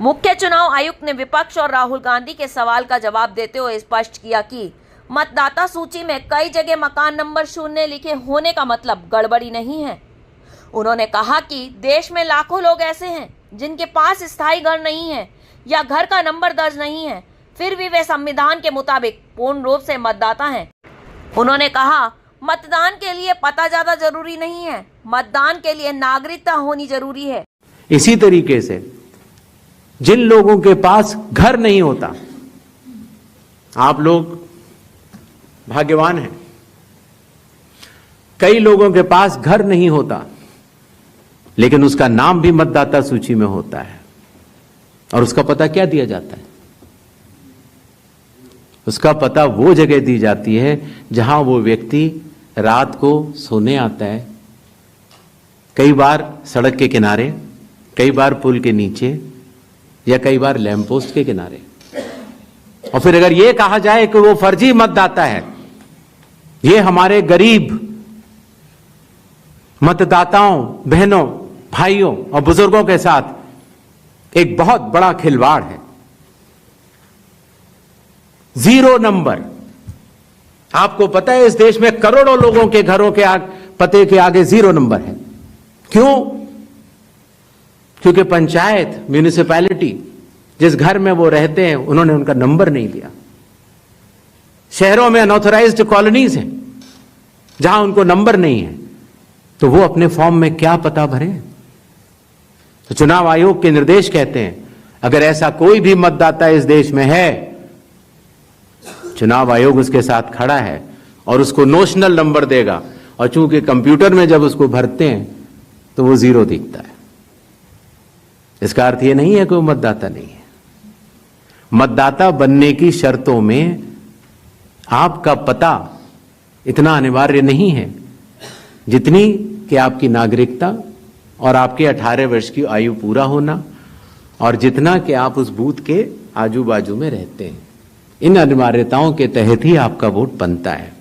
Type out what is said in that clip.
मुख्य चुनाव आयुक्त ने विपक्ष और राहुल गांधी के सवाल का जवाब देते हुए स्पष्ट किया कि मतदाता सूची में कई जगह मकान नंबर 0 लिखे होने का मतलब गड़बड़ी नहीं है। उन्होंने कहा कि देश में लाखों लोग ऐसे हैं जिनके पास स्थायी घर नहीं है या घर का नंबर दर्ज नहीं है, फिर भी वे संविधान के मुताबिक पूर्ण रूप से मतदाता हैं। उन्होंने कहा, मतदान के लिए पता ज्यादा जरूरी नहीं है, मतदान के लिए नागरिकता होनी जरूरी है। इसी तरीके से जिन लोगों के पास घर नहीं होता, आप लोग भाग्यवान हैं। कई लोगों के पास घर नहीं होता लेकिन उसका नाम भी मतदाता सूची में होता है। और उसका पता क्या दिया जाता है? उसका पता वो जगह दी जाती है जहां वो व्यक्ति रात को सोने आता है, कई बार सड़क के किनारे, कई बार पुल के नीचे या कई बार लैंप पोस्ट के किनारे। और फिर अगर यह कहा जाए कि वो फर्जी मतदाता है, ये हमारे गरीब मतदाताओं, बहनों, भाइयों और बुजुर्गों के साथ एक बहुत बड़ा खिलवाड़ है। 0 नंबर। आपको पता है इस देश में करोड़ों लोगों के घरों के पते के आगे 0 नंबर है। क्यों? क्योंकि पंचायत, म्यूनिसिपैलिटी, जिस घर में वो रहते हैं उन्होंने उनका नंबर नहीं लिया। शहरों में अनऑथराइज्ड कॉलोनीज हैं जहां उनको नंबर नहीं है, तो वो अपने फॉर्म में क्या पता भरें? तो चुनाव आयोग के निर्देश कहते हैं अगर ऐसा कोई भी मतदाता इस देश में है, चुनाव आयोग उसके साथ खड़ा है और उसको नोशनल नंबर देगा। और चूंकि कंप्यूटर में जब उसको भरते हैं तो वो 0 दिखता है। इसका अर्थ ये नहीं है कि वो मतदाता नहीं है। मतदाता बनने की शर्तों में आपका पता इतना अनिवार्य नहीं है जितनी कि आपकी नागरिकता और आपके 18 वर्ष की आयु पूरा होना और जितना कि आप उस बूथ के आजू बाजू में रहते हैं। इन अनिवार्यताओं के तहत ही आपका वोट बनता है।